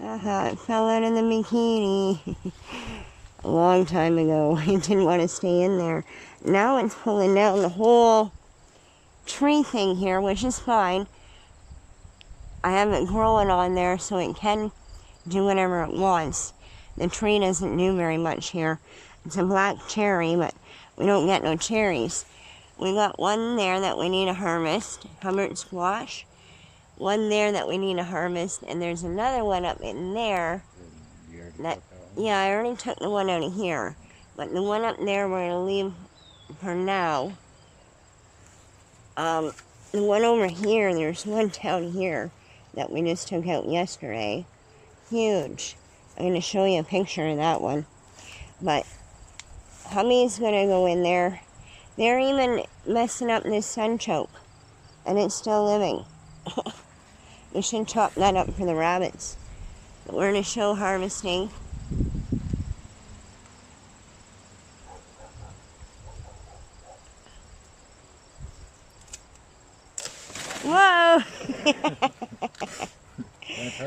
It fell out of the bikini a long time ago. It didn't want to stay in there. Now it's pulling down the whole tree thing here, which is fine. I have it growing on there so it can do whatever it wants. The tree doesn't do very much here. It's a black cherry, but we don't get no cherries. We got one there that we need to harvest, Hubbard squash. One there that we need to harvest, and there's another one up in there. That, yeah, I already took the one out of here. But the one up there we're going to leave for now. The one over here, there's one down here that we just took out yesterday. Huge. I'm going to show you a picture of that one. But Hubby's going to go in there. They're even messing up this sunchoke. And it's still living. We should chop that up for the rabbits. But we're going to show harvesting. Whoa!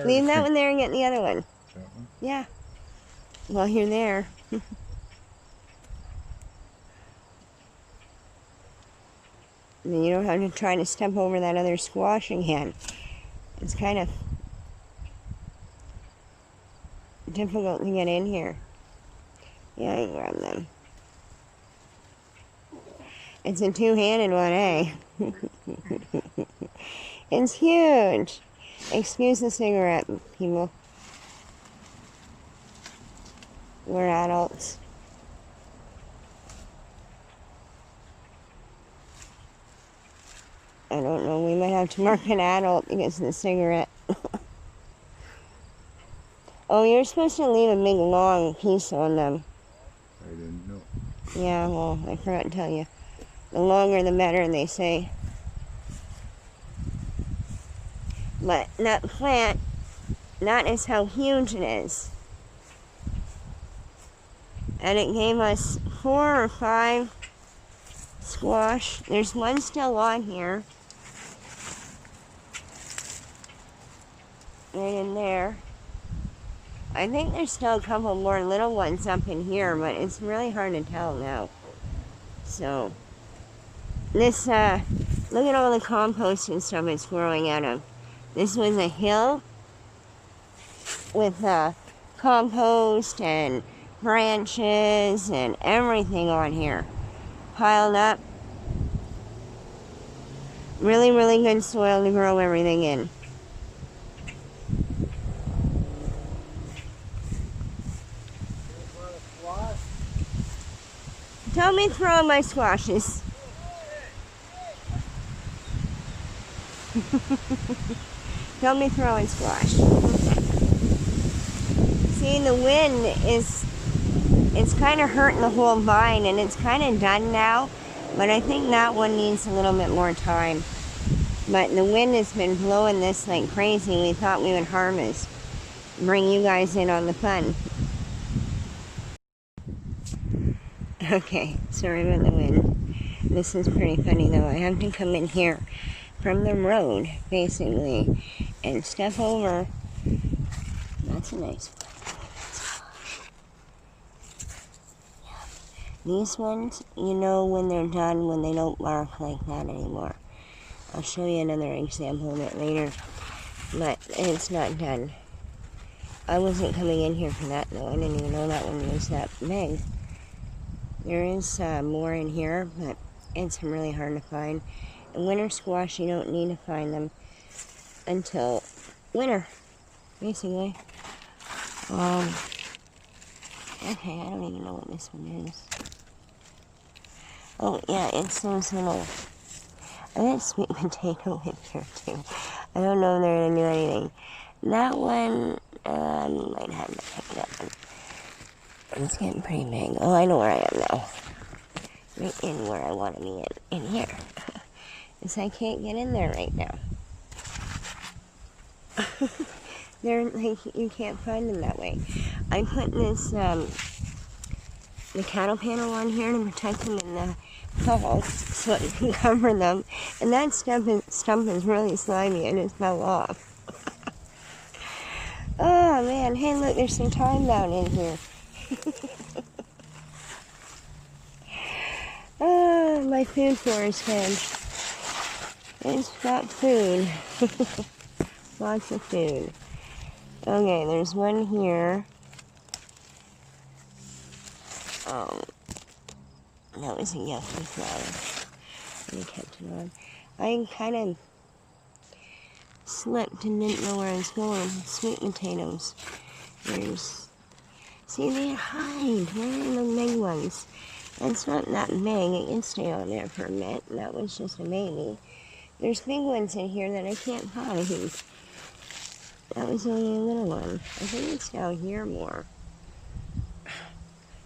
Leave that one there and get the other one. Yeah. While you're there. Then you don't have to try to step over that other squash again. It's kind of difficult to get in here. Yeah, I can grab them. It's a two-handed one, eh? It's huge. Excuse the cigarette, people. We're adults. I don't know, we might have to mark an adult because of the cigarette. Oh, you're supposed to leave a big long piece on them. I didn't know. Yeah, well, I forgot to tell you. The longer the better, they say. But that plant, that is how huge it is. And it gave us 4 or 5 squash. There's one still on here. Right in there. I think there's still a couple more little ones up in here, but it's really hard to tell now. So, this, look at all the compost and stuff it's growing out of. This was a hill with compost and branches and everything on here. Piled up. Really, really good soil to grow everything in. Tell me throw my squashes. Tell me throwing squash. See, the wind it's kind of hurting the whole vine, and it's kind of done now, but I think that one needs a little bit more time. But the wind has been blowing this like crazy. We thought we would harvest, bring you guys in on the fun. Okay, sorry about the wind. This is pretty funny though. I have to come in here from the road, basically, and step over. That's a nice one. These ones, you know when they're done, when they don't bark like that anymore. I'll show you another example of it later, but it's not done. I wasn't coming in here for that though. I didn't even know that one was that big. There is more in here, but it's really hard to find. And winter squash, you don't need to find them until winter, basically. Okay, I don't even know what this one is. Oh, yeah, it's those little... I got sweet potato in here, too. I don't know if they're going to do anything. That one, might have to pick it up. It's getting pretty big. Oh, I know where I am now. Right in where I want to be in here. Because I can't get in there right now. They're like, you can't find them that way. I put this, the cattle panel on here to protect them in the fall so it can cover them. And that stump is really slimy and it fell off. Oh, Oh man, hey look, there's some thyme down in here. Ah, my food forest hedge. It's got food. Lots of food. Okay, there's one here. That was a yucky flower. Let me catch it on. I kind of slipped and didn't know where I was going. Sweet potatoes. See, they hide. Where are the big ones? It's not that big. It can stay on there for a minute. That was just a baby. There's big ones in here that I can't find. That was only a little one. I think it's down here more.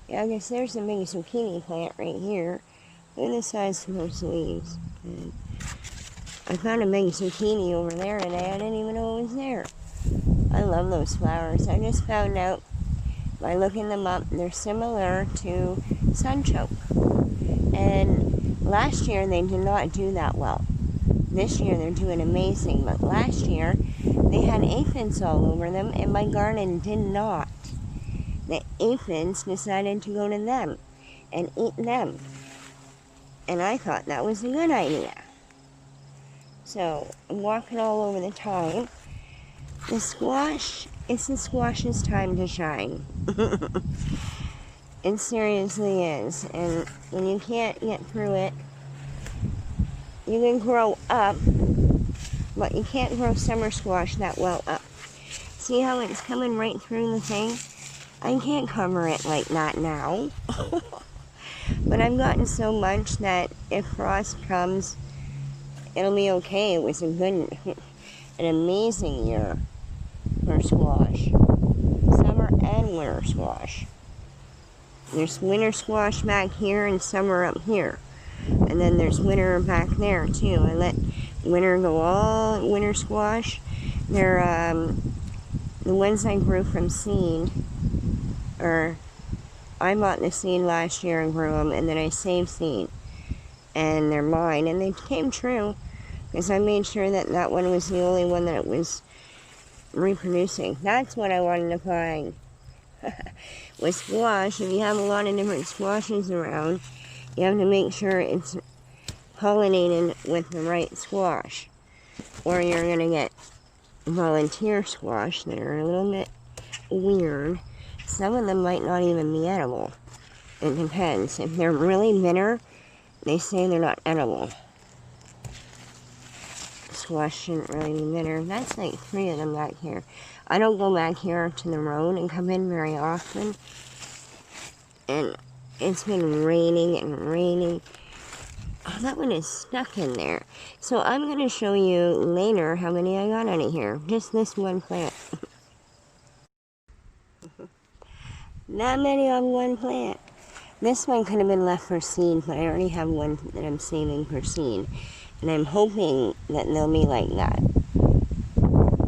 Yeah, I guess there's a big zucchini plant right here. Look at the size of those leaves. And I found a big zucchini over there today. I didn't even know it was there. I love those flowers. I just found out by looking them up, they're similar to sunchoke. And last year they did not do that well. This year they're doing amazing, but last year they had aphids all over them and my garden did not. The aphids decided to go to them and eat them. And I thought that was a good idea. So I'm walking all over the time. The squash, it's the squash's time to shine. It seriously is. And when you can't get through it, you can grow up, but you can't grow summer squash that well up. See how it's coming right through the thing? I can't cover it like that now. But I've gotten so much that if frost comes, it'll be okay. It was an amazing year for squash. Summer and winter squash. There's winter squash back here and summer up here. And then there's winter back there too. I let winter go all winter squash. They're the ones I grew from seed. Or I bought the seed last year and grew them, and then I saved seed. And they're mine, and they came true. Because I made sure that that one was the only one that it was reproducing. That's what I wanted to find. With squash, if you have a lot of different squashes around, you have to make sure it's pollinated with the right squash. Or you're going to get volunteer squash that are a little bit weird. Some of them might not even be edible. It depends. If they're really bitter, they say they're not edible. Squash shouldn't really be bitter. That's like 3 of them back here. I don't go back here to the road and come in very often. And it's been raining and raining. Oh, that one is stuck in there. So I'm going to show you later how many I got out of here. Just this one plant. Not many on one plant. This one could have been left for seed, but I already have one that I'm saving for seed. And I'm hoping that they'll be like that.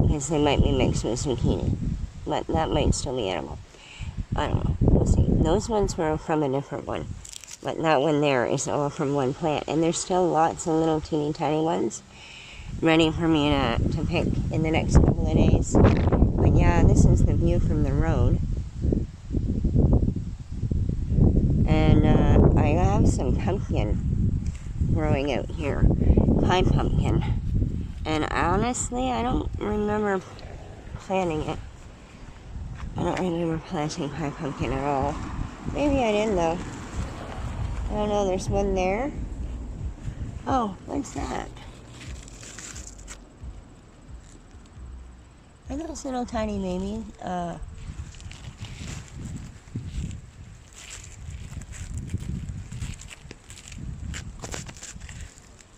Because they might be mixed with zucchini. But that might still be edible. I don't know. We'll see. Those ones were from a different one. But that one there is all from one plant. And there's still lots of little teeny tiny ones ready for me to pick in the next couple of days. But yeah, this is the view from the road. And I have some pumpkin growing out here. Pie pumpkin. And honestly, I don't remember planting it. I don't remember planting pie pumpkin at all. Maybe I didn't though. I don't know, there's one there. Oh, what's that? Are those little tiny babies?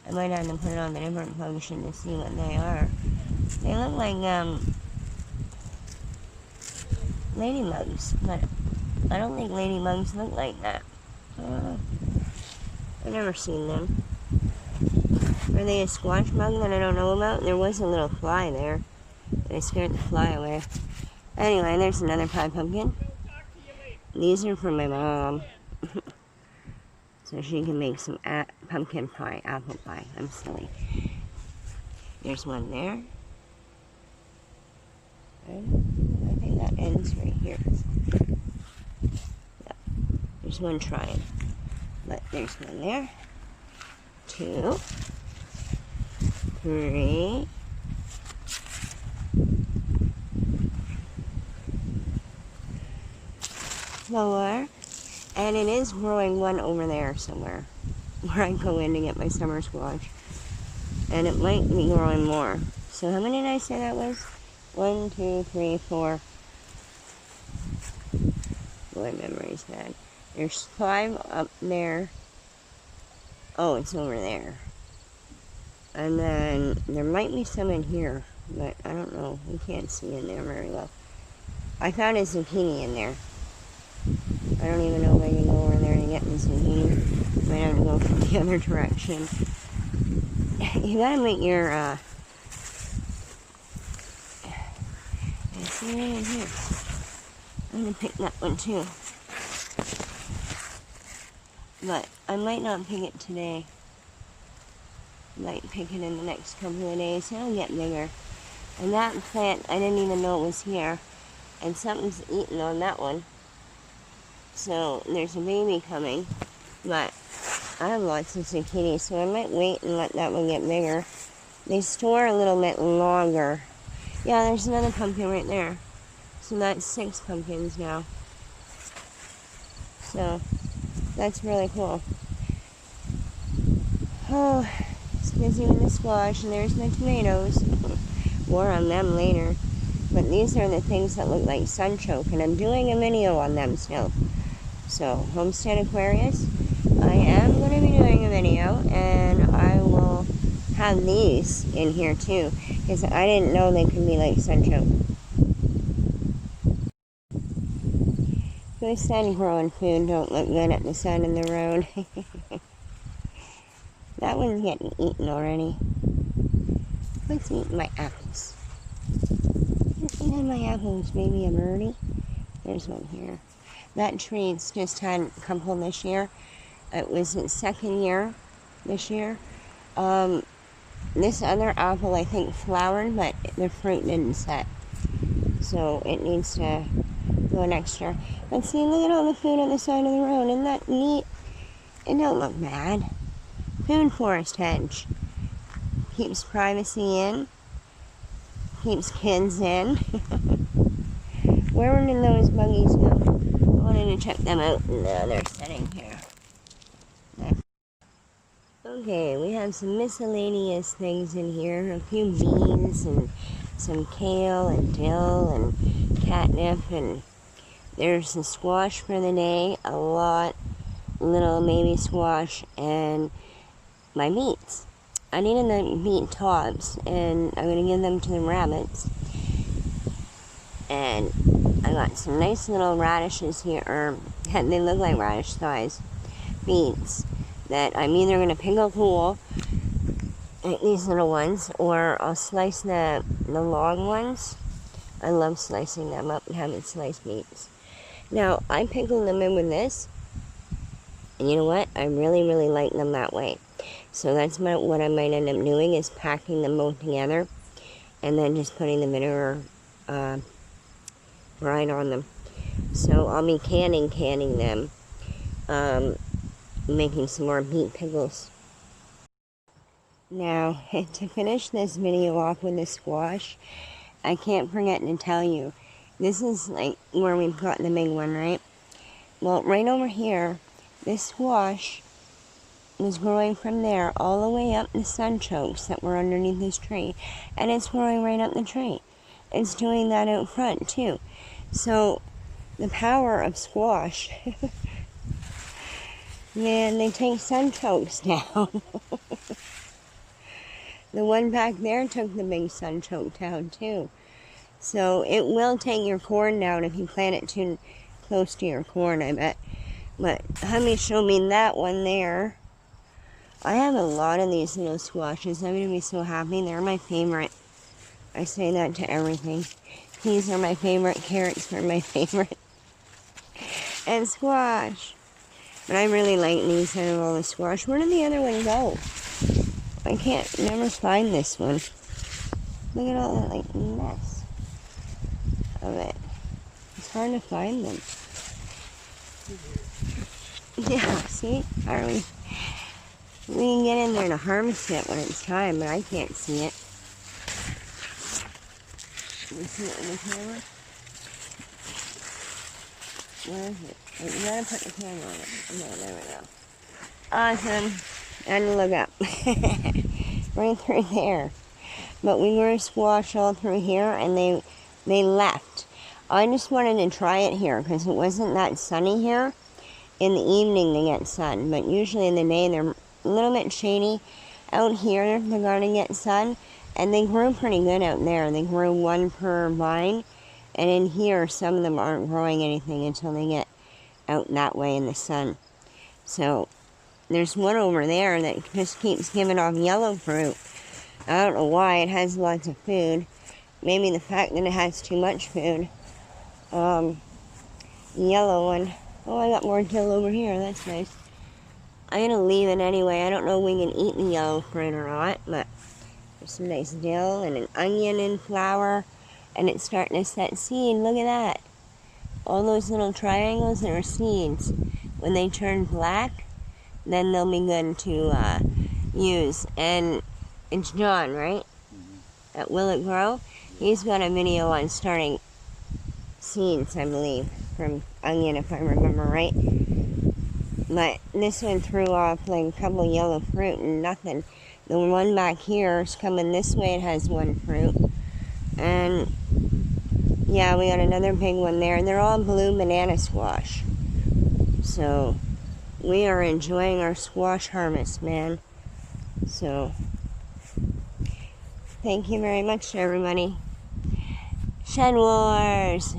I might have to put it on the different function to see what they are. They look like ladybugs, but I don't think ladybugs look like that. I've never seen them. Are they a squash bug that I don't know about? There was a little fly there. I scared the fly away. Anyway, there's another pie pumpkin. These are for my mom. So she can make some pumpkin pie, apple pie. I'm silly. There's one there. I think is right here. Yeah, there's one trying. But there's one there. 2, 3. 4. And it is growing one over there somewhere, where I go in to get my summer squash. And it might be growing more. So how many did I say that was? 1, 2, 3, 4. Boy, memory's bad. There's 5 up there. Oh, it's over there. And then there might be some in here, but I don't know. We can't see in there very well. I found a zucchini in there. I don't even know if I can go over there and get the zucchini. Might have to go from the other direction. You gotta make your, see it in here. I'm gonna pick that one too. But I might not pick it today. Might pick it in the next couple of days. It'll get bigger. And that plant, I didn't even know it was here. And something's eating on that one. So there's a baby coming. But I have lots of zucchini, so I might wait and let that one get bigger. They store a little bit longer. Yeah, there's another pumpkin right there. So that's 6 pumpkins now. So that's really cool. Oh, it's busy with the squash, and there's my tomatoes. More on them later. But these are the things that look like sunchoke, and I'm doing a video on them still. So, Homestead Aquarius, I am going to be doing a video, and I will have these in here too, because I didn't know they could be like sunchoke. Those sun-grown food don't look good at the side of the road. That one's getting eaten already. Let's eat my apples. Let's eat my apples, maybe a birdie. There's one here. That tree's just had a couple this year. It was its 2nd year this year. This other apple, I think, flowered, but the fruit didn't set. So it needs to go next year. But see, look at all the food on the side of the road. Isn't that neat? It don't look bad. Food forest hedge. Keeps privacy in. Keeps kids in. Where did those buggies go? I wanted to check them out. No, they're sitting here. Okay, we have some miscellaneous things in here. A few beans and some kale and dill and catnip, and there's the squash for the day, a lot, little baby squash, and my beets. I needed the beet tops, and I'm going to give them to the rabbits. And I got some nice little radishes here, or they look like radish size beets, that I'm either going to pickle whole, like these little ones, or I'll slice the long ones. I love slicing them up and having sliced beets. Now, I pickled them in with this, and you know what? I really, really like them that way. So that's what I might end up doing, is packing them both together, and then just putting the vinegar right on them. So I'll be canning them, making some more beet pickles. Now, to finish this video off with the squash, I can't forget to tell you, this is like where we've got the big one, right? Well, right over here, this squash was growing from there all the way up the sunchokes that were underneath this tree. And it's growing right up the tree. It's doing that out front, too. So, the power of squash. Man, they take sunchokes down. The one back there took the big sunchoke down, too. So, it will take your corn down if you plant it too close to your corn, I bet. But Hummy showed me that one there. I have a lot of these little squashes. I'm going to be so happy. They're my favorite. I say that to everything. Peas are my favorite. Carrots are my favorite. And squash. But I really like these out of all the squash. Where did the other one go? I can't never find this one. Look at all that like mess of it. It's hard to find them. Yeah, see? We can get in there to harvest it when it's time, but I can't see it. Can you see it in the camera? Where is it? Wait, you gotta put the camera on it. No, there we go. Awesome. And look up. Right through there. But we grew squash all through here, and they left. I just wanted to try it here because it wasn't that sunny here. In the evening they get sun, but usually in the day they're a little bit shady. Out here they're going to get sun, and they grew pretty good out there. They grew one per vine, and in here some of them aren't growing anything until they get out that way in the sun. So there's one over there that just keeps giving off yellow fruit. I don't know why. It has lots of food. Maybe the fact that it has too much food. The yellow one. Oh, I got more dill over here. That's nice. I'm going to leave it anyway. I don't know if we can eat the yellow fruit or not, but there's some nice dill and an onion in flower, and it's starting to set seed. Look at that. All those little triangles that are seeds. When they turn black, then they'll be good to use. And it's John, right? Mm-hmm. At Will It Grow? He's got a video on starting seeds, I believe, from onion, if I remember right. But this one threw off like a couple yellow fruit and nothing. The one back here is coming this way. It has one fruit. And yeah, we got another big one there. And they're all blue banana squash. So we are enjoying our squash harvest, man. So thank you very much, everybody. Shed Wars!